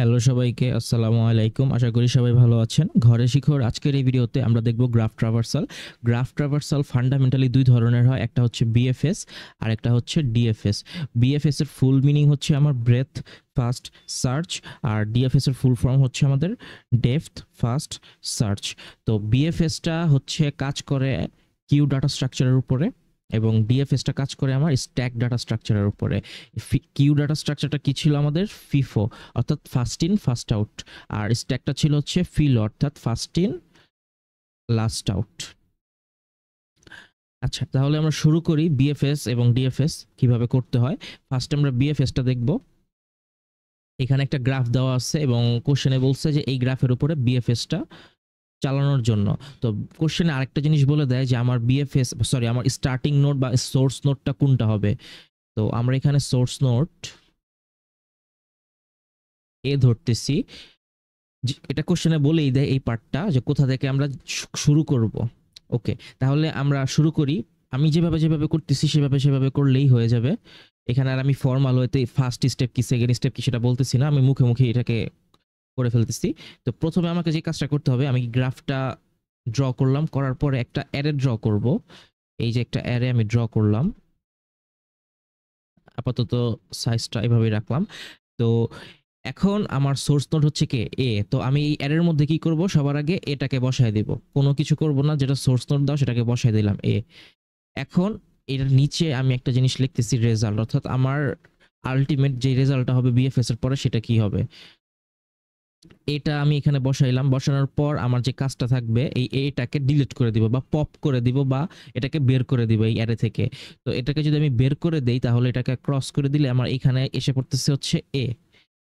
Hello সবাইকে, আসসালামু আলাইকুম। আশা করি সবাই ভালো আছেন। ঘরে শিখোর আজকের এই ভিডিওতে আমরা দেখব graph traversal. Graph traversal fundamentally ২ ধরনের হয়। একটা হচ্ছে বিএফএস আর একটা হচ্ছে ডিএফএস। বিএফএস এর ফুল মিনিং হচ্ছে আমার ব্রেথ ফার্স্ট সার্চ, আর ডিএফএস এর ফুল ফর্ম হচ্ছে আমাদের ডেপথ ফার্স্ট সার্চ। তো বিএফএসটা হচ্ছে কাজ করে কিউ ডাটা স্ট্রাকচারের উপরে এবং ডিএফএসটা কাজ করে আমার স্ট্যাক ডাটা স্ট্রাকচারের উপরে। কিউ ডাটা স্ট্রাকচারটা কি ছিল আমাদের? ফিফো, অর্থাৎ ফার্স্ট ইন ফার্স্ট আউট। আর স্ট্যাকটা ছিল হচ্ছে ফিল, অর্থাৎ ফার্স্ট ইন লাস্ট আউট। আচ্ছা, তাহলে আমরা শুরু করি বিএফএস এবং ডিএফএস কিভাবে করতে হয়। ফার্স্ট আমরা বিএফএসটা দেখব। এখানে একটা গ্রাফ দেওয়া আছে এবং কোশ্চেনে বলছে যে এই গ্রাফের উপরে বিএফএসটা চালানোর জন্য। তো কোশ্চেনে আরেকটা জিনিস বলে দেয় যে আমার বিএফএস সরি আমার স্টার্টিং নোড বা সোর্স নোডটা কোনটা হবে। তো আমরা এখানে সোর্স নোড এ ধরতেছি। এটা কোশ্চেনে বলেই দেয় এই পার্টটা যে কোথা থেকে আমরা শুরু করব। ওকে, তাহলে আমরা শুরু করি। আমি যেভাবে করতেছি সেভাবে করলেই হয়ে যাবে। এখানে আর আমি ফর্মাল হইতে ফার্স্ট স্টেপ কি সেকেন্ড স্টেপ কি সেটা বলতেছি না, আমি মুখে মুখে এটাকে করে ফেলতেছি। তো প্রথমে আমাকে যে কাজটা করতে হবে, আমি গ্রাফটা ড্র করলাম, করার পরে একটা অ্যারে ড্র করব। এই যে একটা অ্যারে আমি ড্র করলাম, আপাতত সাইজটা এভাবেই রাখলাম। তো এখন আমার সোর্স নোড হচ্ছে কি এ। তো আমি এই অ্যারের মধ্যে কি করব, সবার আগে এটাকে বসায় দিব, কোনো কিছু করব না, যেটা সোর্স নোড দাও সেটাকে বসায় দিলাম এ। এখন এটার নিচে আমি একটা জিনিস লিখতেছি রেজাল্ট, অর্থাৎ আমার আলটিমেট যে রেজাল্টটা হবে বিএফএস এর পরে সেটা কি হবে। এটা আমি এখানে বসাইলাম, বসানোর পর আমার যে কাজটা থাকবে এই এটাকে ডিলিট করে দিব বা পপ করে দিব বা এটাকে বের করে দিব এই অ্যারে থেকে। তো এটাকে যদি আমি বের করে দেই তাহলে এটাকে ক্রস করে দিলে আমার এখানে এসে পড়তেছে হচ্ছে এ।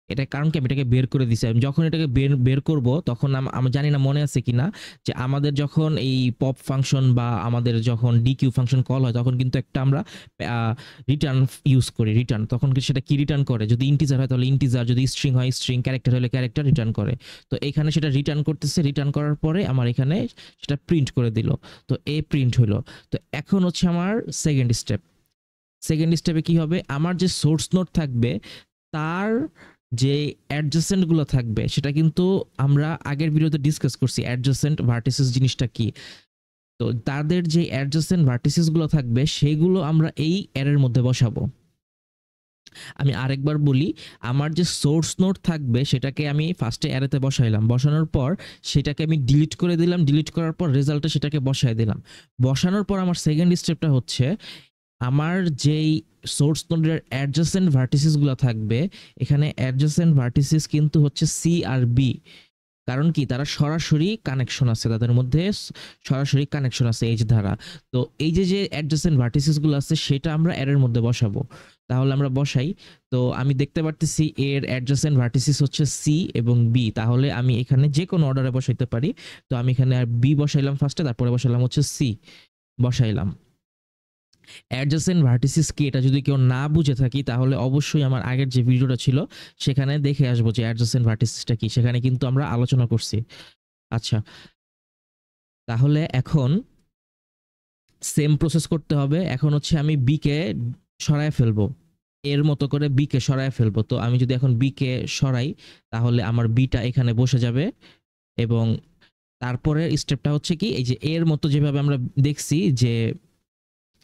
এটা কারণ কি আমি এটাকে বের করে দিছি। আমি যখন এটাকে বের করব তখন আমি জানি না মনে আছে কিনা যে আমাদের যখন এই পপ ফাংশন বা আমাদের যখন ডিকিউ ফাংশন কল হয় তখন কিন্তু একটা আমরা রিটার্ন ইউজ করি। রিটার্ন তখন সেটা কি রিটার্ন করে, যদি ইন্টিজার হয় তাহলে ইন্টিজার, যদি স্ট্রিং হয় স্ট্রিং, ক্যারেক্টার হলে ক্যারেক্টার রিটার্ন করে। তো এখানে সেটা রিটার্ন করতেছে, রিটার্ন করার পরে আমার এখানে সেটা প্রিন্ট করে দিল। তো এ প্রিন্ট হলো। তো এখন হচ্ছে আমার সেকেন্ড স্টেপ। সেকেন্ড স্টেপে কি হবে, আমার যে সোর্স নোড থাকবে তার যে অ্যাডজাসেন্ট গুলো থাকবে সেটা কিন্তু আমরা আগের ভিডিওতে ডিসকাস করছি অ্যাডজাসেন্ট ভার্টিসেস জিনিসটা কি। তো তাদের যে অ্যাডজাসেন্ট ভার্টিসেস গুলো থাকবে সেগুলো আমরা এই অ্যারের মধ্যে বসাবো। আমি আরেকবার বলি, আমার যে সোর্স নোড থাকবে সেটাকে আমি ফার্স্টে অ্যারেতে বসাইলাম, বসানোর পর সেটাকে আমি ডিলিট করে দিলাম, ডিলিট করার পর রেজাল্টে সেটাকে বসাই দিলাম। বসানোর পর আমার সেকেন্ড স্টেপটা হচ্ছে আমার যেই সোর্স নোডের অ্যাডজাসেন্ট ভার্টিসেস গুলো থাকবে, এখানে অ্যাডজাসেন্ট ভার্টিসেস কিন্তু হচ্ছে সি আর বি। কারণ কি, তারা সরাসরি কানেকশন আছে, তাদের মধ্যে সরাসরি কানেকশন আছে এজ দ্বারা। তো এই যে অ্যাডজাসেন্ট ভার্টিসেস গুলো আছে সেটা আমরা এর মধ্যে বসাবো। তাহলে আমরা বসাই। তো আমি দেখতে পারতেছি এর অ্যাডজাসেন্ট ভার্টিসেস হচ্ছে সি এবং বি, তাহলে আমি এখানে যে কোনো অর্ডারে বসাইতে পারি। তো আমি এখানে আর বি বসাইলাম ফার্স্টে, তারপরে বসাইলাম হচ্ছে সি বসাইলাম। অ্যাডজাসেন্ট ভার্টিসিস কি এটা যদি কেউ না বুঝে থাকি তাহলে অবশ্যই আমার আগের যে ভিডিওটা ছিল সেখানে দেখে আসবো যে অ্যাডজাসেন্ট ভার্টিসিসটা কি, সেখানে কিন্তু আমরা আলোচনা করছি। আচ্ছা, তাহলে এখন সেম প্রসেস করতে হবে। এখন হচ্ছে আমি বি কে সরায় ফেলবো, এর মতো করে বি কে সরায় ফেলবো। তো আমি যদি এখন বি কে সরাই তাহলে আমার বিটা এখানে বসে যাবে এবং তারপরে স্টেপটা হচ্ছে কি, এই যে এর মতো যেভাবে আমরা দেখছি যে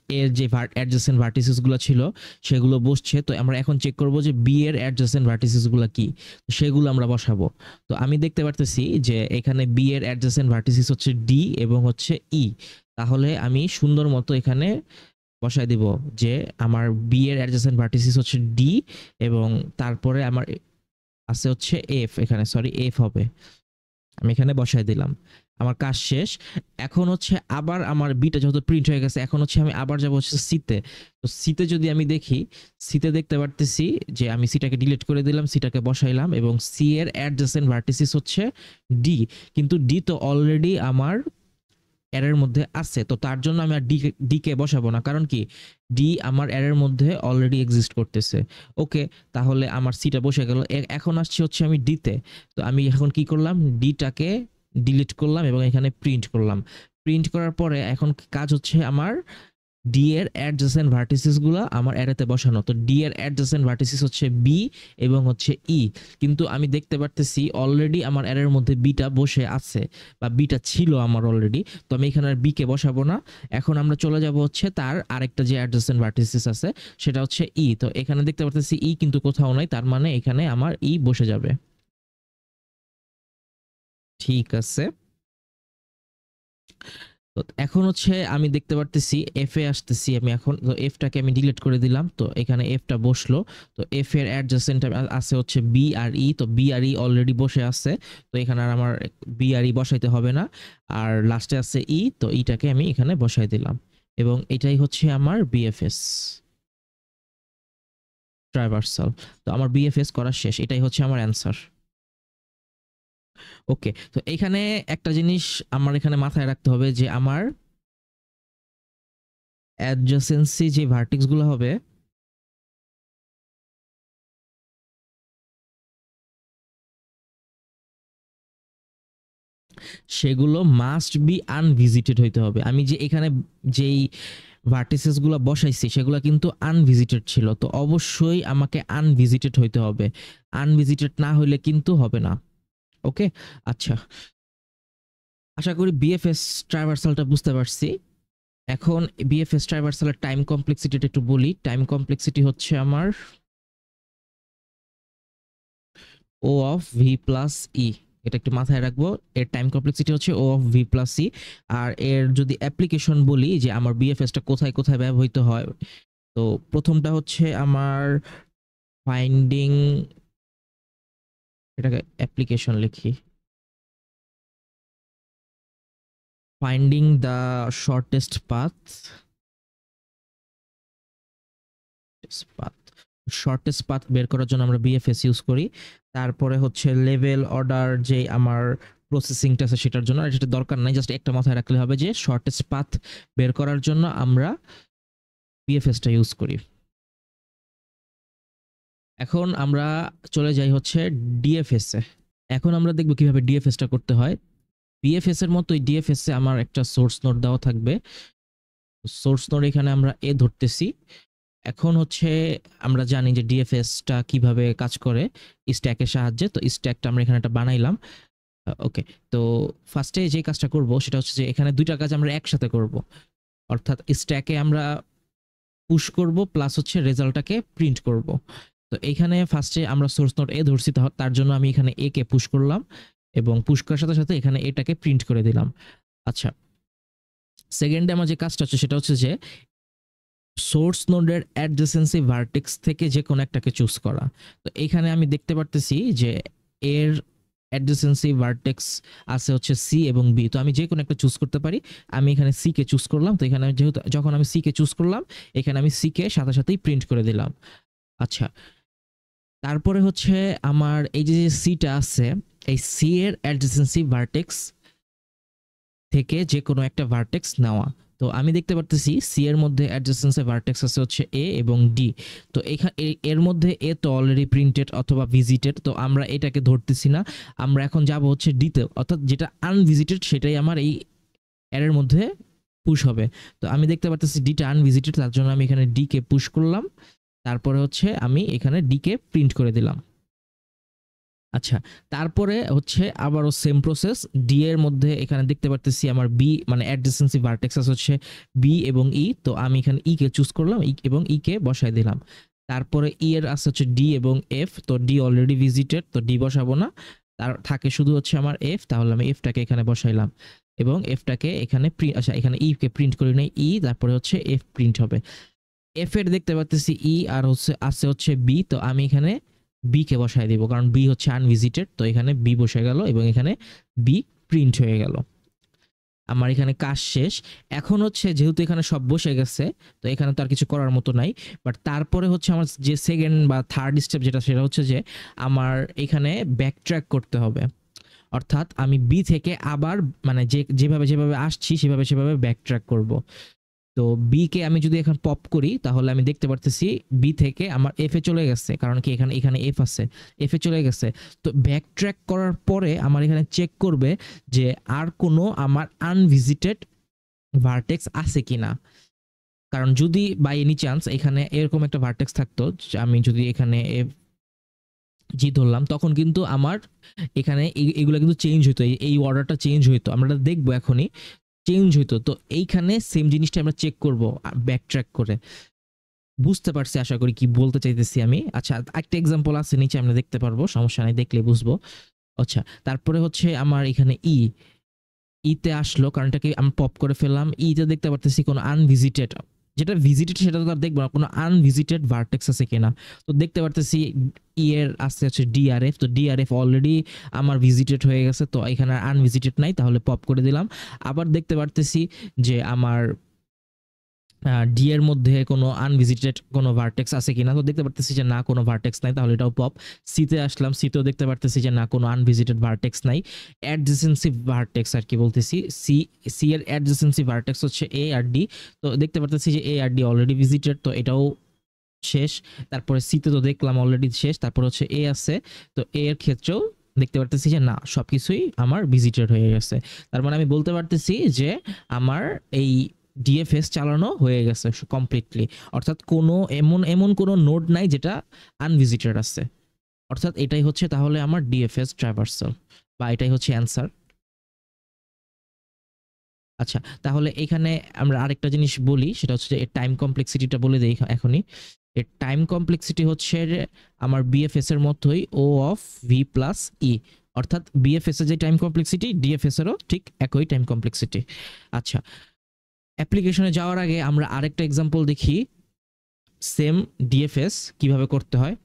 এর যে অ্যাডজাসেন্ট ভার্টিসেস গুলো ছিল সেগুলো বসছে। তো আমরা এখন চেক করব যে বি এর অ্যাডজাসেন্ট ভার্টিসেস গুলো কি, সেগুলো আমরা বসাবো। তো আমি দেখতে পারতেছি যে এখানে বি এর অ্যাডজাসেন্ট ভার্টিসেস হচ্ছে ডি এবং হচ্ছে ই। তাহলে আমি সুন্দর মতো এখানে বসায় দিব যে আমার বি এর অ্যাডজাসেন্ট ভার্টিসেস হচ্ছে ডি এবং তারপরে আমার আছে হচ্ছে এফ, এখানে সরি এফ হবে। আমি এখানে বসায় দিলাম, আমার কাজ শেষ। এখন হচ্ছে আবার আমার বিটা যেহেতু প্রিন্ট হয়ে গেছে, এখন হচ্ছে আমি আবার যাবো হচ্ছে সিতে। তো সিতে যদি আমি দেখি, সিতে দেখতে পারতেছি যে আমি সিটাকে ডিলিট করে দিলাম, সিটাকে বসাইলাম এবং সি এর অ্যাডজাসেন্ট ভার্টিসিস হচ্ছে ডি। কিন্তু ডি তো অলরেডি আমার অ্যারের মধ্যে আছে, তো তার জন্য আমি আর ডি কে বসাবো না, কারণ কি ডি আমার অ্যারের মধ্যে অলরেডি এক্সিস্ট করতেছে। ওকে, তাহলে আমার সিটা বসে গেল। এখন আসছে হচ্ছে আমি ডিতে। তো আমি এখন কি করলাম, ডিটাকে ডিলিট করলাম এবং এখানে প্রিন্ট করলাম। প্রিন্ট করার পরে এখন কাজ হচ্ছে আমার ডি এর অ্যাডজেসেন্ট ভার্টিসিস গুলা আমার অ্যারেতে বসানো। তো ডি এর অ্যাডজেসেন্ট ভার্টিসিস হচ্ছে বি এবং হচ্ছে ই, কিন্তু আমি দেখতে পারতেছি অলরেডি আমার অ্যারের মধ্যে বিটা বসে আছে বা বিটা ছিল আমার অলরেডি। তো আমি এখানে আর বি কে বসাবো না। এখন আমরা চলে যাব হচ্ছে তার আরেকটা যে অ্যাডজেসেন্ট ভার্টিসিস আছে সেটা হচ্ছে ই। তো এখানে দেখতে পারতেছি ই কিন্তু কোথাও নাই, তার মানে এখানে আমার ই বসে যাবে। ঠিক আছে, তো এখন হচ্ছে আমি দেখতে পারতেছি এফ এ আসতেছি আমি এখন। তো এফটাকে আমি ডিলিট করে দিলাম, তো এখানে এফটা বসলো। তো এফ এর অ্যাডজাসেন্ট আছে হচ্ছে বি আর ই, তো বি আর ই অলরেডি বসে আছে, তো এখানে আর আমার বি আর ই বসাইতে হবে না। আর লাস্টে আছে ই, তো ইটাকে আমি এখানে বসাই দিলাম এবং এটাই হচ্ছে আমার বিএফএস ট্রাইভার্সাল। তো আমার বিএফএস করা শেষ, এটাই হচ্ছে আমার অ্যান্সার। ওকে, তো এখানে একটা জিনিস আমার এখানে মাথায় রাখতে হবে যে আমার অ্যাডজাসেন্সি যে ভার্টেক্স গুলো হবে সেগুলো মাস্ট বি আনভিজিটেড হইতে হবে। আমি যে এখানে যেই ভার্টিসেস গুলো বসাইছি সেগুলো কিন্তু আনভিজিটেড ছিল, তো অবশ্যই আমাকে আনভিজিটেড হইতে হবে। আনভিজিটেড না হইলে কিন্তু হবে না। ওকে, আচ্ছা, আশা করি বিএফএস ট্রাইভার্সালটা বুঝতে পারছি। এখন বিএফএস ট্রাইভার্সালের টাইম কমপ্লেক্সিটিটা একটু বলি। টাইম কমপ্লেক্সিটি হচ্ছে আমার ও অফ ভি প্লাস ই, এটা একটু মাথায় রাখবো। এর টাইম কমপ্লেক্সিটি হচ্ছে ও অফ ভি প্লাস ই। আর এর যদি অ্যাপ্লিকেশন বলি যে আমার বিএফএসটা কোথায় কোথায় ব্যবহৃত হয়, তো প্রথমটা হচ্ছে আমার ফাইন্ডিং, এটাকে অ্যাপ্লিকেশন লিখি, finding the shortest path, path shortest path বের করার জন্য আমরা বিএফএস ইউজ করি। তারপরে হচ্ছে লেভেল অর্ডার যে আমার প্রসেসিংটা আছে সেটার জন্য, আর সেটা দরকার নাই, জাস্ট একটা মাথায় রাখলে হবে যে শর্টেস্ট পাথ বের করার জন্য আমরা বিএফএসটা ইউজ করি। এখন আমরা চলে যাই হচ্ছে ডিএফএস এ। এখন আমরা দেখব কিভাবে ডিএফএসটা করতে হয়। বিএফএস এর মতোই ডিএফএস এ আমার একটা সোর্স নোড দেওয়া থাকবে। সোর্স নোড এখানে আমরা এ ধরতেছি। এখন হচ্ছে আমরা জানি যে ডিএফএসটা কিভাবে কাজ করে স্ট্যাকের সাহায্যে। তো স্ট্যাকটা আমরা এখানে একটা বানাইলাম। ওকে, তো ফার্স্টে যে কাজটা করব সেটা হচ্ছে যে এখানে দুইটা কাজ আমরা একসাথে করব, অর্থাৎ স্ট্যাকে আমরা পুশ করব প্লাস হচ্ছে রেজাল্টটাকে প্রিন্ট করব। তো এখানে ফার্স্টে আমরা সোর্স নোড এ ধরছি, তার জন্য আমি এখানে এ কে পুশ করলাম এবং পুশ করার সাথে সাথে এখানে এটাকে প্রিন্ট করে দিলাম। আচ্ছা, সেকেন্ডে আমার যে কাজটা হচ্ছে সেটা হচ্ছে যে সোর্স নোডের অ্যাডজেসেন্সি ভার্টেক্স থেকে যে কোনো একটাকে চুজ করা। তো এখানে আমি দেখতে পারতেছি যে এর অ্যাডজেসেন্সি ভার্টেক্স আছে হচ্ছে সি এবং বি, তো আমি যে কোনো একটা চুজ করতে পারি। আমি এখানে সি কে চুজ করলাম, তো এখানে যেহেতু যখন আমি সি কে চুজ করলাম এখানে আমি সি কে সাথে সাথেই প্রিন্ট করে দিলাম। আচ্ছা, তারপরে হচ্ছে আমার এই যে সিটা আছে, এই সি এর অ্যাডজেসেন্সি ভার্টেক্স থেকে যে কোনো একটা ভার্টেক্স নেওয়া। তো আমি দেখতে পারতেছি সি এর মধ্যে অ্যাডজেসেন্সি ভার্টেক্স আছে হচ্ছে এ এবং ডি। তো এখানে এর মধ্যে এ তো অলরেডি প্রিন্টেড অথবা ভিজিটেড, তো আমরা এটাকে ধরতেছি না। আমরা এখন যাব হচ্ছে ডিতে, অর্থাৎ যেটা আনভিজিটেড সেটাই আমার এই এর মধ্যে পুশ হবে। তো আমি দেখতে পারতেছি ডিটা আনভিজিটেড, তার জন্য আমি এখানে ডি কে পুশ করলাম। তারপরে হচ্ছে আমি এখানে ডি কে প্রিন্ট করে দিলাম। আচ্ছা, তারপরে হচ্ছে আবারও সেম প্রসেস। ডি এর মধ্যে এখানে দেখতে পারতেছি আমার বি মানে অ্যাডজেসেন্সি ভার্টেক্স হচ্ছে বি এবং ই, তো আমি এখানে ই কে চুজ করলাম এবং ই কে বসাই দিলাম। তারপরে ই এর আছে হচ্ছে ডি এবং এফ, তো ডি অলরেডি ভিজিটেড, তো ডি বসাবো না, তার থাকে শুধু হচ্ছে আমার এফ, তাহলে আমি এফটাকে এখানে বসাইলাম এবং এফটাকে এখানে আচ্ছা এখানে ই কে প্রিন্ট করি নাই, ই তারপরে হচ্ছে এফ প্রিন্ট হবে। এফ এর দেখতে পাচ্ছি ই আর হচ্ছে আছে হচ্ছে বি, তো আমি এখানে বি কে বসায় দিব কারণ বি হচ্ছে আনভিজিটেড, তো এখানে বি বসে গেল এবং এখানে বি প্রিন্ট হয়ে গেল। আমার এখানে কাজ শেষ। এখন হচ্ছে যেহেতু এখানে সব বসে গেছে, তো এখানে তো আর কিছু করার মতো নাই। বাট তারপরে হচ্ছে আমার যে সেকেন্ড বা থার্ড স্টেপ যেটা, সেটা হচ্ছে যে আমার এখানে ব্যাক ট্র্যাক করতে হবে। অর্থাৎ আমি বি থেকে আবার মানে যেভাবে যেভাবে আসছি সেভাবে সেভাবে ব্যাক ট্র্যাক করব। তো বি কে আমি যদি এখন পপ করি তাহলে আমি দেখতে পারতেছি বি থেকে আমার এফ এ চলে গেছে, কারণ কি এখানে এখানে এফ আছে, এফ এ চলে গেছে। তো ব্যাক ট্র্যাক করার পরে আমার এখানে চেক করবে যে আর কোনো আমার আনভিজিটেড ভার্টেক্স আছে কিনা। কারণ যদি বাই এনি চান্স এখানে এরকম একটা ভার্টেক্স থাকতো, আমি যদি এখানে জি ধরলাম, তখন কিন্তু আমার এখানে এগুলো কিন্তু চেঞ্জ হইতো, এই অর্ডারটা চেঞ্জ হইতো, আমরা দেখবো এখনই চেঞ্জ হইতো। তো এইখানে সেম জিনিসটা আমরা চেক করব ব্যাক ট্র্যাক করে। বুঝতে পারছি আশা করি কি বলতে চাইতেছি আমি। আচ্ছা, একটা এক্সাম্পল আছে নিচে, আমরা দেখতে পারবো, সমস্যা নাই, দেখলে বুঝবো। আচ্ছা, তারপরে হচ্ছে আমার এখানে ইতে আসলো, কারণ এটাকে আমি পপ করে ফেললাম। ইতে দেখতে পারতেছি কোনো আনভিজিটেড, যেটা ভিজিটেড সেটা তো আর দেখবো না, কোনো আনভিজিটেড ভার্টেক্স আছে কিনা। তো দেখতে পারতেছি ই এর আসছে হচ্ছে ডিআরএফ, তো ডিআরএফ অলরেডি আমার ভিজিটেড হয়ে গেছে, তো এখানে আনভিজিটেড নাই, তাহলে পপ করে দিলাম। আবার দেখতে পারতেছি যে আমার ডি এর মধ্যে কোনো আনভিজিটেড কোনো ভার্টেক্স আছে কিনা, তো দেখতে পারতেছি যে না, কোনো ভার্টেক্স নাই, তাহলে এটাও পপ। সিতে আসলাম, সিতেও দেখতে পারতেছি যে না, কোনো আনভিজিটেড ভার্টেক্স নাই। অ্যাডজেসেন্সি ভার্টেক্স আর কি বলতেছি, সি এর অ্যাডজেসেন্সি ভার্টেক্স হচ্ছে এ আর ডি, তো দেখতে পারতেছি যে এ আর ডি অলরেডি ভিজিটেড, তো এটাও শেষ। তারপরে সিতে তো দেখলাম অলরেডি শেষ, তারপর হচ্ছে এ আছে, তো এ এর ক্ষেত্রেও দেখতে পারতেছি যে না, সবকিছুই আমার ভিজিটেড হয়ে গেছে। তার মানে আমি বলতে পারতেছি যে আমার এই ডিএফএস চালানো হয়ে গেছে কমপ্লিটলি, অর্থাৎ কোনো এমন কোনো নোড নাই যেটা আনভিজিটেড আছে। অর্থাৎ এটাই হচ্ছে তাহলে আমার ডিএফএস ট্রাভার্সাল, বা এটাই হচ্ছে অ্যান্সার। আচ্ছা, তাহলে এখানে আমরা আরেকটা জিনিস বলি, সেটা হচ্ছে যে এর টাইম কমপ্লেক্সিটিটা বলে দেই এখনই। এর টাইম কমপ্লেক্সিটি হচ্ছে আমার বিএফএস এর মতোই ও অফ ভি প্লাস ই, অর্থাৎ বিএফএস এর যে টাইম কমপ্লেক্সিটি ডিএফএস এরও ঠিক একই টাইম কমপ্লেক্সিটি। আচ্ছা, অ্যাপ্লিকেশনে যাওয়ার আগে আমরা আরেকটা এক্সাম্পল দেখি সেম ডিএফএস কিভাবে করতে হয়।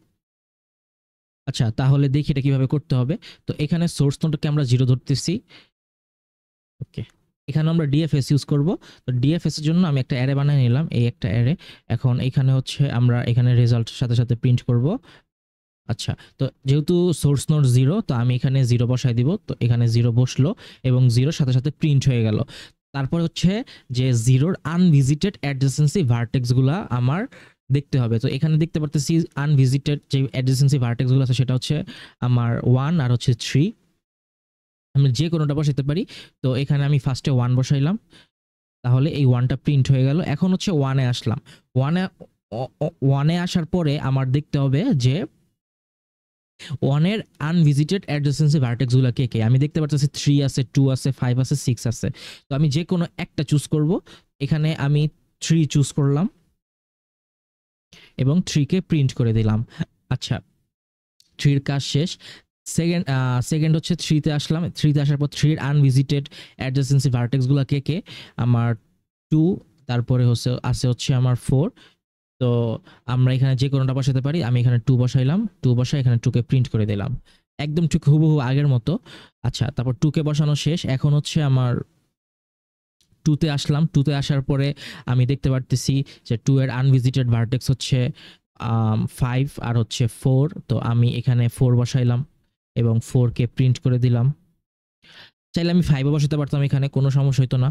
আচ্ছা, তাহলে দেখি এটা কিভাবে করতে হবে। তো এখানে সোর্স নোডকে আমরা 0 ধরতেছি। ওকে, এখানে আমরা ডিএফএস ইউজ করব। তো ডিএফএস এর জন্য আমি একটা অ্যারে বানিয়ে নিলাম, এই একটা অ্যারে। এখন এখানে হচ্ছে আমরা এখানে রেজাল্ট সাথে সাথে প্রিন্ট করব। আচ্ছা, তো যেহেতু সোর্স নোড 0, তো আমি এখানে 0 বসাই দিব, তো এখানে 0 বসলো এবং 0 সাথে সাথে প্রিন্ট হয়ে গেল। তারপর হচ্ছে যে 0-র আনভিজিটেড অ্যাডজেসেন্সি ভার্টেক্সগুলা আমার দেখতে হবে। তো এখানে দেখতে পারতেছি আনভিজিটেড যে অ্যাডজেসেন্সি ভার্টেক্সগুলো আছে সেটা হচ্ছে আমার 1 আর হচ্ছে 3, আমি যে কোনোটা বসাইতে পারি। তো এখানে আমি ফার্স্টে 1 বসাইলাম, তাহলে এই 1টা প্রিন্ট হয়ে গেল। এখন হচ্ছে 1-এ আসলাম, 1-এ আসার পরে আমার দেখতে হবে যে 1-এর আনভিজিটেড অ্যাডজেসেন্সি ভার্টেক্সগুলো কে কে। আমি দেখতে পাচ্ছি 3 আছে, 2 আছে, 5 আছে, 6 আছে। তো আমি যে কোনো একটা চুজ করব। এখানে আমি 3 চুজ করলাম এবং 3 কে প্রিন্ট করে দিলাম। আচ্ছা, 3 এর কাজ শেষ। সেকেন্ড হচ্ছে 3 তে আসলাম, 3 তে আসার পর 3 এর আনভিজিটেড অ্যাডজেসেন্সি ভার্টেক্সগুলো কে কে, আমার 2, তারপরে হচ্ছে আমার 4। তো আমরা এখানে যে কোনোটা বসাতে পারি, আমি এখানে 2 বসাইলাম, 2 বসাই এখানে 2 কে প্রিন্ট করে দিলাম, একদম ঠিক হুবহু আগের মতো। আচ্ছা, তারপর 2 কে বসানো শেষ। এখন হচ্ছে আমার 2 তে আসলাম, 2 তে আসার পরে আমি দেখতে পারতেছি যে 2 এর আনভিজিটেড ভার্টেক্স হচ্ছে 5 আর হচ্ছে 4। তো আমি এখানে 4 বসাইলাম এবং 4 কে প্রিন্ট করে দিলাম। চাইলে আমি 5 ও বসাতে পারতাম, এখানে কোনো সমস্যা হতো না।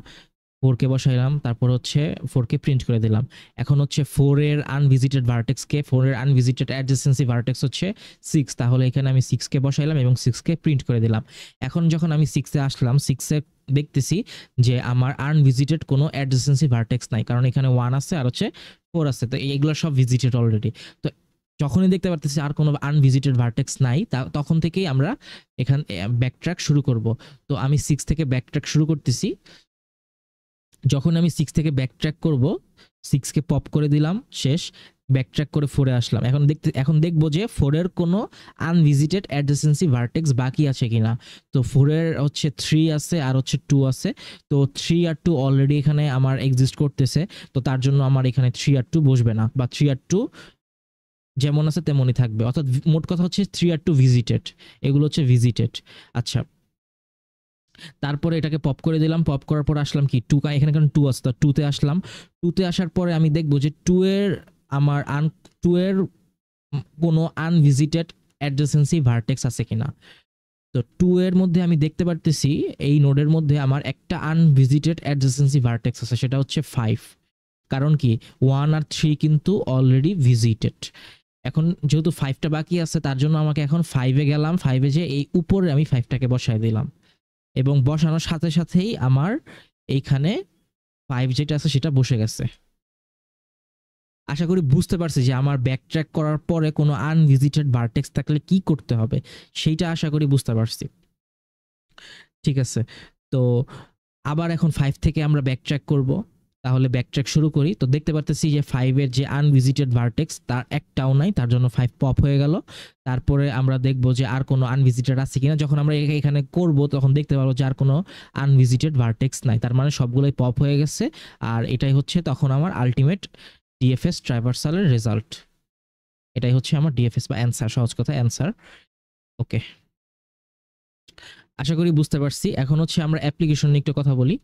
4 কে বসাইলাম, তারপর হচ্ছে 4 কে প্রিন্ট করে দিলাম। এখন হচ্ছে 4 এর আনভিজিটেড ভার্টেক্স কে, 4 এর আনভিজিটেড অ্যাডজেসেন্সি ভার্টেক্স হচ্ছে 6, তাহলে এখানে আমি 6 কে বসাইলাম এবং 6 কে প্রিন্ট করে দিলাম। এখন যখন আমি 6 এ আসলাম, 6 এ দেখতেছি যে আমার আনভিজিটেড কোনো অ্যাডজেসেন্সি ভার্টেক্স নাই, কারণ এখানে 1 আছে আর হচ্ছে 4 আছে, তো এইগুলো সব ভিজিটেড অলরেডি। তো যখনই দেখতে পারতেছি আর কোনো আনভিজিটেড ভার্টেক্স নাই, তখন থেকেই আমরা এখান ব্যাকট্র্যাক শুরু করব। তো আমি 6 থেকে ব্যাকট্র্যাক শুরু করতেছি। যখন আমি 6 থেকে ব্যাকট্র্যাক করব, 6 কে পপ করে দিলাম, শেষ। ব্যাকট্র্যাক করে 4 এ আসলাম। এখন দেখব যে 4 এর কোনো আনভিজিটেড অ্যাডজেসেন্সি ভার্টেক্স বাকি আছে কিনা। তো 4 এর হচ্ছে 3 আছে আর হচ্ছে 2 আছে। তো 3 আর 2 অলরেডি এখানে আমার এক্সিস্ট করতেছে, তো তার জন্য আমার এখানে 3 আর 2 বসবে না, বা 3 আর 2 যেমন আছে তেমনই থাকবে। অর্থাৎ মোট কথা হচ্ছে 3 আর 2 ভিজিটেড, এগুলো হচ্ছে ভিজিটেড। আচ্ছা, তারপরে এটাকে পপ করে দিলাম, পপ করার পর আসলাম কি 2, এখানে কারণ 2 আছে, তো 2 তে আসলাম। 2 তে আসার পরে আমি দেখব যে 2 এর আমার 2 এর কোনো আনভিজিটেড অ্যাডজেসেন্সি ভার্টেক্স আছে কিনা। তো 2 এর মধ্যে আমি দেখতে পারতেছি এই নোডের মধ্যে আমার একটা আনভিজিটেড অ্যাডজেসেন্সি ভার্টেক্স আছে, সেটা হচ্ছে 5। কারণ কি 1 আর 3 কিন্তু অলরেডি ভিজিটেড। এখন যেহেতু 5টা বাকি আছে, তার জন্য আমাকে এখন 5 এ গেলাম, 5 এ যে এই উপরে আমি 5টাকে বসায় দিলাম এবং বসানোর সাথে সাথেই আমার এইখানে 5 যেটা আছে সেটা বসে গেছে। আশা করি বুঝতে পারছি যে আমার ব্যাকট্র্যাক করার পরে কোনো আনভিজিটেড ভার্টেক্স থাকলে কি করতে হবে, সেইটা আশা করি বুঝতে পারছি। ঠিক আছে, তো আবার এখন 5 থেকে আমরা ব্যাকট্র্যাক করব। তাহলে ব্যাকট্র্যাক শুরু করি। তো দেখতে পারতেছি যে 5 এর যে আনভিজিটেড ভার্টেক্স তার একটাও নাই, তার জন্য 5 পপ হয়ে গেল। তারপরে আমরা দেখব যে আর কোনো আনভিজিটেড আছে কিনা। যখন আমরা এখানে করব তখন দেখতে পারবো যে আর কোনো আনভিজিটেড ভার্টেক্স নাই, তার মানে সবগুলোই পপ হয়ে গেছে। আর এটাই হচ্ছে তখন আমার আলটিমেট ডিএফএস ট্রাইভার্সালের রেজাল্ট। এটাই হচ্ছে আমার ডিএফএস বা অ্যান্সার, সহজ কথা অ্যান্সার। ওকে, আশা করি বুঝতে পারছি। এখন হচ্ছে আমরা অ্যাপ্লিকেশন নিয়ে একটু কথা বলি।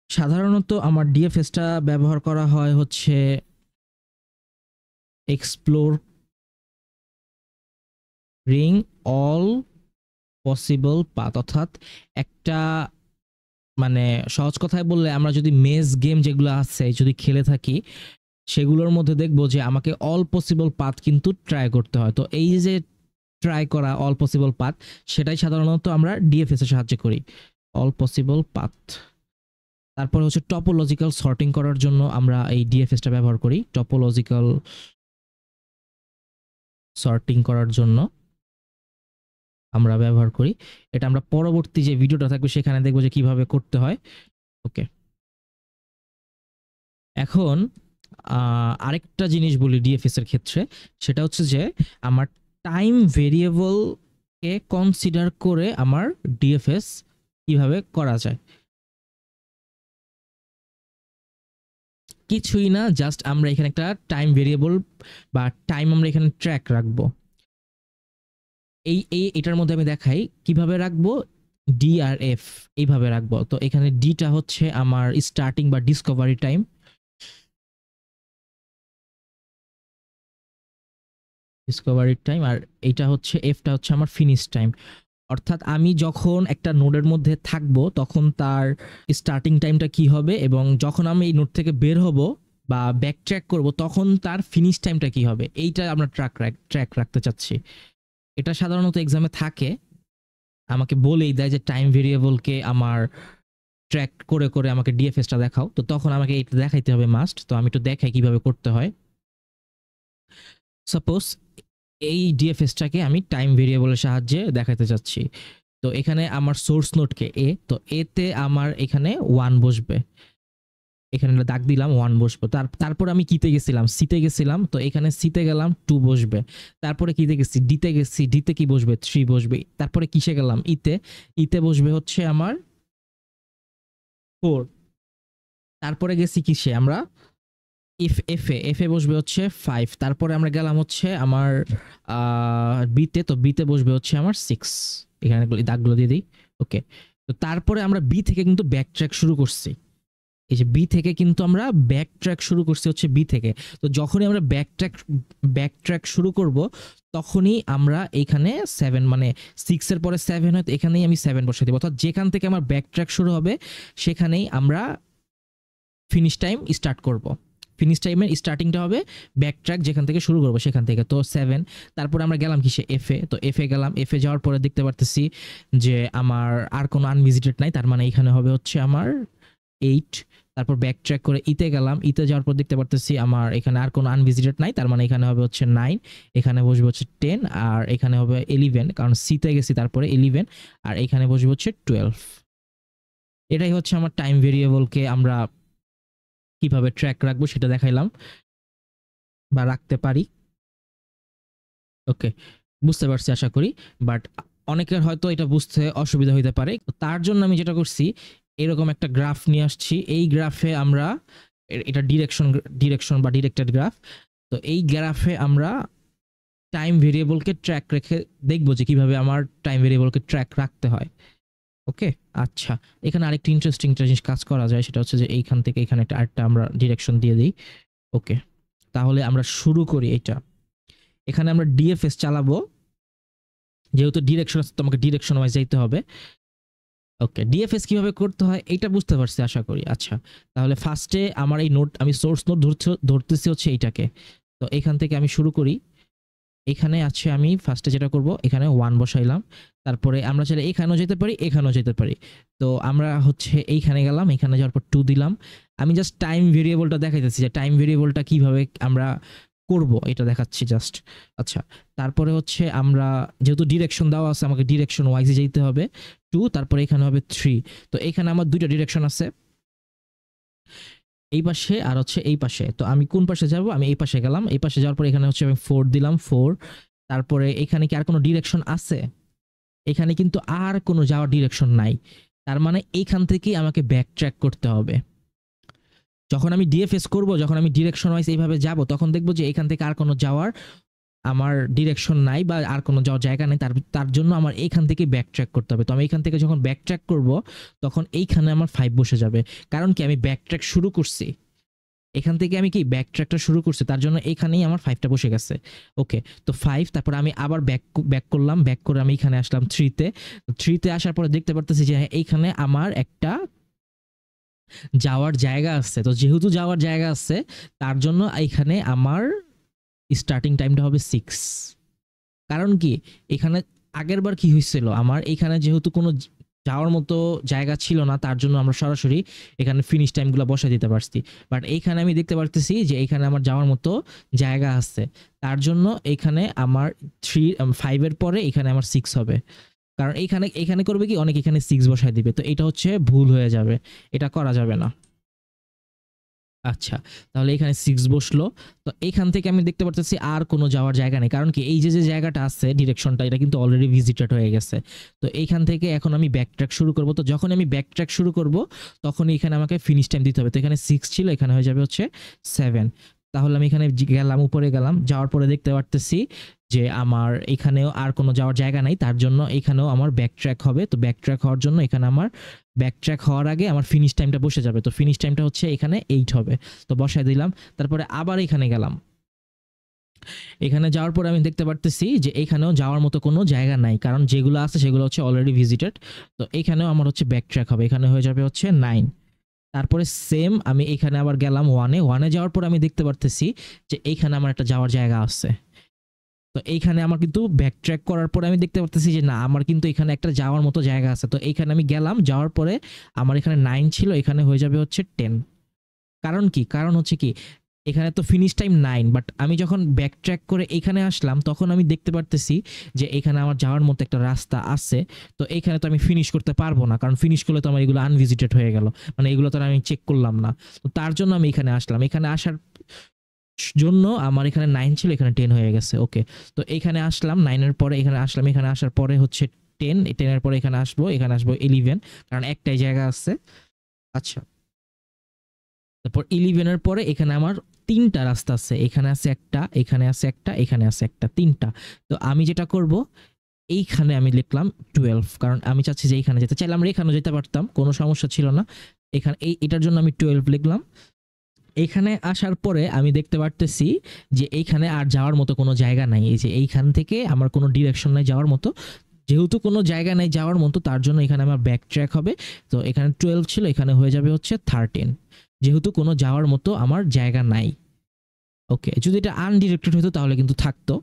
সাধারণত আমার ডিএফএসটা ব্যবহার করা হয় হচ্ছে এক্সপ্লোরিং অল পসিবল পাথ, অর্থাৎ একটা মানে সহজ কথায় বললে আমরা যদি মেজ গেম যেগুলো আছে যদি খেলে থাকি সেগুলোর মধ্যে দেখবো যে আমাকে অল পসিবল পাথ কিন্তু ট্রাই করতে হয়। তো এই যে ট্রাই করা অল পসিবল পাথ, সেটাই সাধারণত আমরা ডিএফএস এর সাহায্যে করি, অল পসিবল পাথ। তারপরে হচ্ছে টপোলজিক্যাল সর্টিং করার জন্য আমরা এই ডিএফএসটা ব্যবহার করি, টপোলজিক্যাল সর্টিং করার জন্য আমরা ব্যবহার করি। এটা আমরা পরবর্তী যে ভিডিওটা থাকবে সেখানে দেখবো যে কিভাবে করতে হয়। ওকে, এখন আরেকটা জিনিস বলি ডিএফএস এর ক্ষেত্রে, সেটা হচ্ছে যে আমার টাইম ভেরিয়েবলকে কনসিডার করে আমার ডিএফএস কিভাবে করা যায়। কিছুই না, জাস্ট আমরা এখানে একটা টাইম ভেরিয়েবল বা টাইম আমরা এখানে ট্র্যাক রাখবো। এটার মধ্যে আমি দেখাই কিভাবে রাখবো, ডি আর এফ এইভাবে রাখবো। তো এখানে ডিটা হচ্ছে আমার স্টার্টিং বা ডিসকভারি টাইম, আর এইটা হচ্ছে এফটা হচ্ছে আমার ফিনিশ টাইম। অর্থাৎ আমি যখন একটা নোডের মধ্যে থাকবো তখন তার স্টার্টিং টাইমটা কি হবে, এবং যখন আমি এই নোড থেকে বের হব বা ব্যাক ট্র্যাক করবো তখন তার ফিনিশ টাইমটা কি হবে, এইটা আমরা ট্র্যাক রাখতে চাচ্ছি। এটা সাধারণত এক্সামে থাকে, আমাকে বলেই দেয় যে টাইম ভেরিয়েবলকে আমার ট্র্যাক করে করে আমাকে ডিএফএসটা দেখাও। তো তখন আমাকে এটা দেখাইতে হবে মাস্ট। তো আমি একটু দেখাই কিভাবে করতে হয়। সাপোজ এই ডিএফএসটাকে আমি টাইম ভেরিয়েবলের সাহায্যে দেখাতে চাচ্ছি। তো এখানে আমার সোর্স নোডকে এ, তো এতে আমার এখানে 1 বসবে, এখানে দাগ দিলাম 1 বসবে। তারপর আমি কিতে গেছিলাম, সিতে গেছিলাম, তো এখানে সিতে গেলাম 2 বসবে। তারপরে কিতে গেছি, ডিতে গেছি, ডিতে কি বসবে 3 বসবে। তারপরে কিসে গেলাম, ইতে, ইতে বসবে হচ্ছে আমার 4। তারপরে গেছি কিসে আমরা, এফে বসবে হচ্ছে 5। তারপরে আমরা গেলাম হচ্ছে আমার বিতে, তো বিতে বসবে হচ্ছে আমার 6। এখানে দাগগুলো দিয়ে দিই। ওকে, তো তারপরে আমরা বি থেকে কিন্তু ব্যাক ট্র্যাক শুরু করছি। এই যে বি থেকে কিন্তু আমরা ব্যাক ট্র্যাক শুরু করছি হচ্ছে বি থেকে। তো যখনই আমরা ব্যাক ট্র্যাক শুরু করব তখনই আমরা এখানে 7 মানে 6 এর পরে 7 হয়, তো এখানেই আমি 7 বসাই দেব। অর্থাৎ যেখান থেকে আমার ব্যাক ট্র্যাক শুরু হবে সেখানেই আমরা ফিনিশ টাইম স্টার্ট করব। ফিনিশ টাইমের স্টার্টিংটা হবে ব্যাক ট্র্যাক যেখান থেকে শুরু করবো সেখান থেকে। তো 7, তারপরে আমরা গেলাম কিসে, এফে। তো এফে গেলাম, এফে যাওয়ার পরে দেখতে পারতেছি যে আমার আর কোনো আনভিজিটেড নাই, তার মানে এখানে হবে হচ্ছে আমার 8। তারপর ব্যাক ট্র্যাক করে ইতে গেলাম, ইতে যাওয়ার পর দেখতে পারতেছি আমার এখানে আর কোনো আনভিজিটেড নাই, তার মানে এখানে হবে হচ্ছে 9, এখানে বসবে হচ্ছে 10, আর এখানে হবে 11 কারণ সিতে গেছি, তারপরে 11, আর এখানে বসবে হচ্ছে 12। এটাই হচ্ছে আমার টাইম ভেরিয়েবলকে আমরা কিভাবে ট্র্যাক রাখবো সেটা দেখাইলাম বা রাখতে পারি। ওকে, বুঝতে পারছি আশা করি, বাট অনেকের হয়তো এটা বুঝতে অসুবিধা হইতে পারে। তার জন্য আমি যেটা করছি, এরকম একটা গ্রাফ নিয়ে আসছি। এই গ্রাফে আমরা এটা ডিরেকশন বা ডিরেক্টেড গ্রাফ। তো এই গ্রাফে আমরা টাইম ভেরিয়েবলকে ট্র্যাক রেখে দেখবো যে কিভাবে আমার টাইম ভেরিয়েবলকে ট্র্যাক রাখতে হয়। ওকে, আচ্ছা, এখানে আরেকটা ইন্টারেস্টিং জিনিস কাজ করা যায়, সেটা হচ্ছে যে এইখান থেকে এখানে একটা আমরা ডিরেকশন দিয়ে দিই। ওকে, তাহলে আমরা শুরু করি। এটা এখানে আমরা ডিএফএস চালাবো, যেহেতু ডিরেকশন আছে তোমাকে ডিরেকশন ওয়াইজ যাইতে হবে। ওকে, ডিএফএস কিভাবে করতে হয় এটা বুঝতে পারছি আশা করি। আচ্ছা, তাহলে ফার্স্টে আমার এই নোট, আমি সোর্স নোট ধরতেছি হচ্ছে এইটাকে। তো এখান থেকে আমি শুরু করি, এখানে আছে আমি ফার্স্টে যেটা করব এখানে 1 বসাইলাম, তারপরে আমরা চাইলে এখানেও যেতে পারি এখানেও যেতে পারি। তো আমরা হচ্ছে এইখানে গেলাম, এখানে যাওয়ার পর 2 দিলাম। আমি জাস্ট টাইম ভেরিয়েবলটা দেখাইতেছি যে টাইম ভেরিয়েবলটা কিভাবে আমরা করব এটা দেখাচ্ছি জাস্ট। আচ্ছা, তারপরে হচ্ছে আমরা যেহেতু ডিরেকশন দেওয়া আছে আমাকে ডিরেকশন ওয়াইজে যেতে হবে 2, তারপরে এখানে হবে 3। তো এখানে আমার দুইটা ডিরেকশন আছে, এই পাশে আর হচ্ছে এই পাশে। তো আমি কোন পাশে যাব, আমি এই পাশে গেলাম, এই পাশে যাওয়ার পর এখানে হচ্ছে আমি 4 দিলাম 4। তারপরে এখানে কি আর কোনো ডিরেকশন আছে? এখানে কিন্তু আর কোনো যাওয়ার ডিরেকশন নাই, তার মানে এইখান থেকেই আমাকে ব্যাক ট্র্যাক করতে হবে। যখন আমি ডিএফএস করব, যখন আমি ডিরেকশন ওয়াইজ এইভাবে যাব, তখন দেখবো যে এখান থেকে আর কোনো যাওয়ার আমার ডিরেকশন নাই বা আর কোনো যাওয়ার জায়গা নেই, তার জন্য আমার এইখান থেকে ব্যাক ট্র্যাক করতে হবে। তো আমি এইখান থেকে যখন ব্যাক ট্র্যাক করব তখন এইখানে আমার 5 বসে যাবে, কারণ কি আমি ব্যাক ট্র্যাক শুরু করছি, এখান থেকে আমি কি ব্যাক ট্র্যাকটা শুরু করছি, তার জন্য এখানেই আমার 5টা বসে গেছে। ওকে, তো 5, তারপর আমি আবার ব্যাক করলাম, ব্যাক করে আমি এখানে আসলাম 3তে। 3তে আসার পরে দেখতে পারতেছি যে হ্যাঁ, এইখানে আমার একটা যাওয়ার জায়গা আছে। তো যেহেতু যাওয়ার জায়গা আছে তার জন্য এইখানে আমার স্টার্টিং টাইমটা হবে 6। কারণ কি এখানে আগের বার কি হয়েছিল, আমার এখানে যেহেতু কোনো যাওয়ার মতো জায়গা ছিল না, তার জন্য আমরা সরাসরি এখানে ফিনিশ টাইমগুলো বসাই দিতে পারছি। বাট এইখানে আমি দেখতে পারতেছি যে এইখানে আমার যাওয়ার মতো জায়গা আছে, তার জন্য এখানে আমার 5 এর পরে এখানে আমার 6 হবে। কারণ এইখানে এখানে করবে কি অনেক এখানে 6 বসাই দিবে, তো এটা হচ্ছে ভুল হয়ে যাবে, এটা করা যাবে না। আচ্ছা, তাহলে এখানে 6 বসলো। তো এখান থেকে আমি দেখতে পারতেছি আর কোনো যাওয়ার জায়গা নেই, কারণ কি এই যে জায়গাটা আছে ডিরেকশনটা এটা কিন্তু অলরেডি ভিজিটেড হয়ে গেছে। তো এইখান থেকে এখন আমি ব্যাক ট্র্যাক শুরু করব। তো যখন আমি ব্যাক ট্র্যাক শুরু করব তখন এখানে আমাকে ফিনিশ টাইম দিতে হবে। তো এখানে 6 ছিল, এখানে হয়ে যাবে হচ্ছে 7। তাহলে আমি এখানে গেলাম, উপরে গেলাম, যাওয়ার পরে দেখতে পারতেছি যে আমার এখানেও আর কোনো যাওয়ার জায়গা নাই, তার জন্য এখানেও আমার ব্যাক ট্র্যাক হবে। তো ব্যাক ট্র্যাক হওয়ার জন্য এখানে আমার ব্যাক ট্র্যাক হওয়ার আগে আমার ফিনিশ টাইমটা বসে যাবে। তো ফিনিশ টাইমটা হচ্ছে এখানে 8 হবে। তো বসায় দিলাম, তারপরে আবার এখানে গেলাম। এখানে যাওয়ার পরে আমি দেখতে পারতেছি যে এখানেও যাওয়ার মতো কোনো জায়গা নাই, কারণ যেগুলো আছে সেগুলো হচ্ছে অলরেডি ভিজিটেড। তো এখানেও আমার হচ্ছে ব্যাক ট্র্যাক হবে, এখানে হয়ে যাবে হচ্ছে 9। তারপরে সেম আমি এখানে আবার গেলাম 1-এ যাওয়ার পর আমি দেখতে পারতেছি যে এইখানে আমার একটা যাওয়ার জায়গা আছে। তো এইখানে আমার কিন্তু ব্যাক ট্র্যাক করার পরে আমি দেখতে পারতেছি যে না, আমার কিন্তু এখানে একটা যাওয়ার মতো জায়গা আছে। তো এইখানে আমি গেলাম, যাওয়ার পরে আমার এখানে 9 ছিল, এখানে হয়ে যাবে হচ্ছে 10। কারণ কি, কারণ হচ্ছে কি এখানে তো ফিনিশ টাইম 9, বাট আমি যখন ব্যাক ট্র্যাক করে এখানে আসলাম তখন আমি দেখতে পারতেছি যে এখানে আমার যাওয়ার মতো একটা রাস্তা আছে। তো এখানে তো আমি ফিনিশ করতে পারবো না, কারণ ফিনিশ করলে তো আমার এগুলো আনভিজিটেড হয়ে গেল, মানে এগুলো তো আমি চেক করলাম না। তো তার জন্য আমি এখানে আসলাম, এখানে আসার জন্য আমার এখানে 9 ছিল, এখানে 10 হয়ে গেছে। ওকে, তো এখানে আসলাম 9 এর পরে এখানে আসলাম, এখানে আসার পরে হচ্ছে 10, 10 এর পরে এখানে আসবো 11, কারণ একটাই জায়গা আছে। আচ্ছা, তারপর 11 এর পরে এখানে আমার 3টা রাস্তা আছে, এখানে আছে একটা, এখানে আছে একটা, এখানে আছে একটা, 3টা। তো আমি যেটা করব এইখানে আমি লিখলাম 12, কারণ আমি চাচ্ছি যে এইখানে যেতে, চাইলে আমরা এখানেও যেতে পারতাম, কোনো সমস্যা ছিল না। এখানে এটার জন্য আমি 12 লিখলাম। এখানে আসার পরে আমি দেখতে পারতেছি যে এইখানে আর যাওয়ার মতো কোনো জায়গা নাই, এই যে এইখান থেকে আমার কোনো ডিরেকশন নাই যাওয়ার মতো। যেহেতু কোনো জায়গা নাই যাওয়ার মতো, তার জন্য এখানে আমার ব্যাক ট্র্যাক হবে। তো এখানে 12 ছিল, এখানে হয়ে যাবে হচ্ছে 13, যেহেতু কোনো যাওয়ার মতো আমার জায়গা নাই। ওকে, যদি এটা আনডিরেক্টেড হতো তাহলে কিন্তু থাকতো,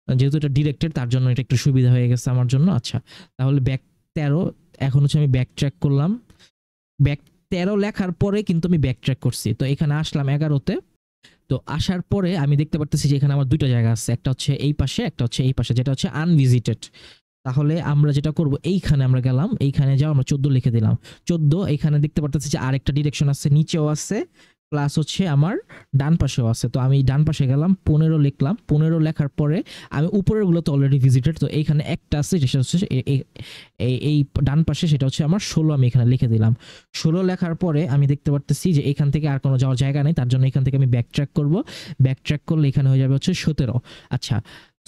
যেহেতু এটা ডিরেক্টেড তার জন্য এটা একটু সুবিধা হয়ে গেছে আমার জন্য। আচ্ছা, তাহলে ব্যাক 13, এখন হচ্ছে আমি ব্যাক ট্র্যাক করলাম, ব্যাক 13 লেখার পরে কিন্তু আমি ব্যাক ট্র্যাক করছি। তো এখানে আসলাম 11তে। তো আসার পরে আমি দেখতে পারতেছি যে এখানে আমার দুইটা জায়গা আছে, একটা হচ্ছে এই পাশে, একটা হচ্ছে এই পাশে, যেটা হচ্ছে আনভিজিটেড। তাহলে আমরা যেটা করব, এইখানে আমরা গেলাম, এইখানে যাও আমরা 14 লিখে দিলাম। 14, এখানে দেখতে পারতেছি যে আরেকটা ডিরেকশন আছে, নিচেও আছে, প্লাস হচ্ছে আমার ডান পাশেও আছে। তো আমি ডান পাশে গেলাম, 15 লিখলাম। 15 লেখার পরে আমি উপরের গুলো তো অলরেডি ভিজিটেড, তো এইখানে একটা আছে যেটা হচ্ছে এই ডান পাশে, সেটা হচ্ছে আমার 16, আমি এখানে লিখে দিলাম। 16 লেখার পরে আমি দেখতে পারতেছি যে এখান থেকে আর কোনো যাওয়ার জায়গা নেই, তার জন্য এখান থেকে আমি ব্যাক ট্র্যাক করব। ব্যাক ট্র্যাক করলে এখানে হয়ে যাবে হচ্ছে 17। আচ্ছা,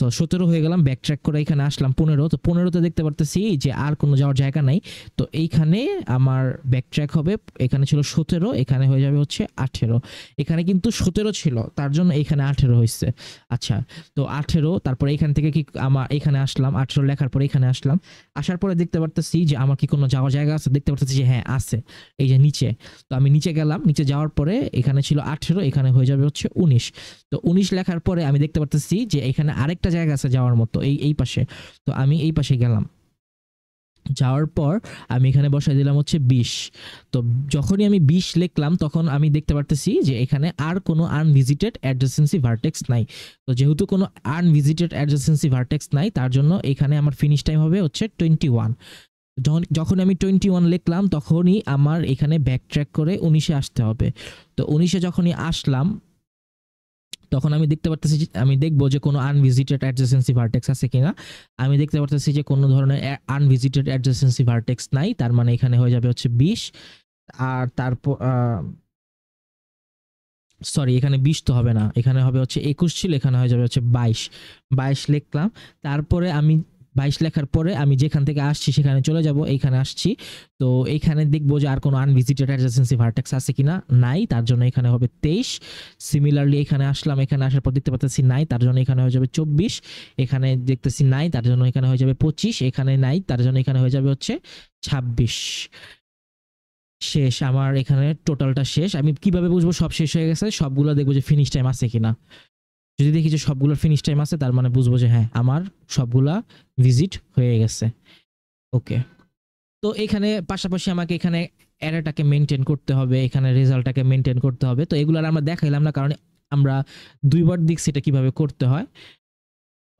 তো 17 হয়ে গেলাম, ব্যাক ট্র্যাক করে এখানে আসলাম 15। তো 15তে দেখতে পারতেছি যে আর কোনো যাওয়ার জায়গা নাই। তো এইখানে আমার ব্যাক ট্র্যাক হবে, এখানে ছিল 17, এখানে হয়ে যাবে হচ্ছে 18। এখানে কিন্তু 17 ছিল, তার জন্য এখানে 18 হয়েছে। আচ্ছা, তো 18, তারপরে এখান থেকে কি আমার এখানে আসলাম, 18 লেখার পরে এখানে আসলাম, আসার পরে দেখতে পারতেছি যে আমার কি কোনো যাওয়ার জায়গা আছে, দেখতে পারতেছি যে হ্যাঁ আছে, এই যে নিচে। তো আমি নিচে গেলাম, নিচে যাওয়ার পরে এখানে ছিল 18, এখানে হয়ে যাবে হচ্ছে 19। তো 19 লেখার পরে আমি দেখতে পারতেছি যে এখানে আরেকটা জায়গা আছে যাওয়ার মতো, এই পাশে। তো আমি এই পাশে গেলাম, যাওয়ার পর আমি এখানে বসাই দিলাম হচ্ছে 20। তো যখনই আমি 20 লিখলাম তখন আমি দেখতে পারতেছি যে এখানে আর কোনো আনভিজিটেড অ্যাডজেসেন্সি ভার্টেক্স নাই। তো যেহেতু কোনো আনভিজিটেড অ্যাডজেসেন্সি ভার্টেক্স নাই, তার জন্য এখানে আমার ফিনিশ টাইম হবে হচ্ছে 21। যখন আমি 21 লিখলাম তখনই আমার এখানে ব্যাক ট্র্যাক করে 19-এ আসতে হবে। তো 19-এ যখনই আসলাম তখন আমি দেখতে পারতেছি, আমি দেখবো যে কোনো আনভিজিটেড অ্যাডজেসেন্সি ভার্টেক্স আছে কিনা। আমি দেখতে পারতেছি যে কোনো ধরনের আনভিজিটেড অ্যাডজেসেন্সি ভার্টেক্স নাই, তার মানে এখানে হয়ে যাবে হচ্ছে 20। আর তারপর সরি, এখানে 20 তো হবে না, এখানে হবে হচ্ছে 21 ছিল, এখানে হয়ে যাবে হচ্ছে 22 লিখলাম। তারপরে আমি 22 লেখার পরে আমি যেখান থেকে আসছি সেখানে চলে যাব, এইখানে আসছি। তো এইখানে দেখবো যে আর কোনো আনভিজিটেড অ্যাডজেসেন্সি ভার্টেক্স আছে কিনা, নাই, তার জন্য এখানে হবে 23। সিমিলারলি এখানে আসলাম, এখানে আসার পর দেখতে পাচ্ছি নাই, তার জন্য এখানে হয়ে যাবে 24। এখানে দেখতেছি নাই, তার জন্য এখানে হয়ে যাবে 25। এখানে নাই, তার জন্য এখানে হয়ে যাবে হচ্ছে 26। শেষ, আমার এখানে টোটালটা শেষ। আমি কিভাবে বুঝবো সব শেষ হয়ে গেছে? সবগুলো দেখবো যে ফিনিশ টাইম আছে কিনা। যদি দেখি যে সবগুলোর ফিনিশ টাইম আছে, তার মানে বুঝবো যে হ্যাঁ আমার সবগুলা ভিজিট হয়ে গেছে। ওকে, তো এখানে পাশাপাশি আমাকে এখানে অ্যারেটাকে মেনটেন করতে হবে, এখানে রেজাল্টটাকে মেনটেন করতে হবে। তো এগুলো আর আমরা দেখাইলাম না, কারণ আমরা দুইবার দেখছি এটা কিভাবে করতে হয়।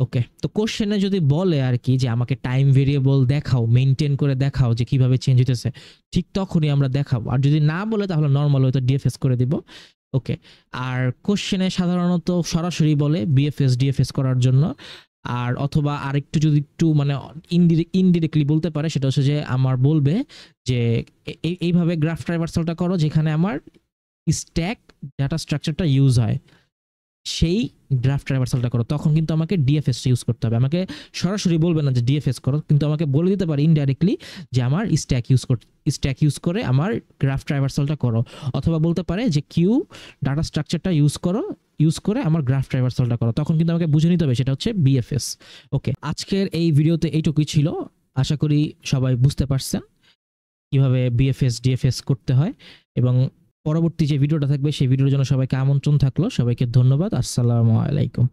ওকে, তো কোশ্চেনে যদি বলে আর কি যে আমাকে টাইম ভেরিয়েবল দেখাও, মেনটেন করে দেখাও যে কিভাবে চেঞ্জ হইতেছে, ঠিক তখনই আমরা দেখাবো। আর যদি না বলে তাহলে নর্মাল হয়তো ডিএফএস করে দিব। ওকে, আর কোশ্চেনে সাধারণত সরাসরি বলে বিএফএস ডিএফএস করার জন্য, আর অথবা আরেকটু যদি একটু মানে ইনডিরেক্টলি বলতে পারে, সেটা হচ্ছে যে আমার বলবে যে এইভাবে গ্রাফ ট্রাইভার্সালটা করো যেখানে আমার স্ট্যাক ডাটা স্ট্রাকচারটা ইউজ হয়, সেই ড্রাফট ট্রাইভার্সালটা করো। তখন কিন্তু আমাকে ডিএফএস ইউজ করতে হবে। আমাকে সরাসরি বলবে না যে ডিএফএস করো, কিন্তু আমাকে বলে দিতে পারে ইনডাইরেক্টলি যে আমার স্ট্যাক ইউজ করে আমার গ্রাফ ট্রাইভার্সালটা করো, অথবা বলতে পারে যে কিউ ডাটা স্ট্রাকচারটা ইউজ করে আমার গ্রাফ ট্রাইভার্সালটা করো। তখন কিন্তু আমাকে বুঝে নিতে হবে সেটা হচ্ছে বিএফএস। ওকে, আজকের এই ভিডিওতে এইটুকুই ছিল। আশা করি সবাই বুঝতে পারছেন কিভাবে বিএফএস ডিএফএস করতে হয়। এবং পরবর্তী যে ভিডিওটা থাকবে সেই ভিডিওর জন্য সবাইকে আমন্ত্রণ থাকলো। সবাইকে ধন্যবাদ। আসসালামু আলাইকুম।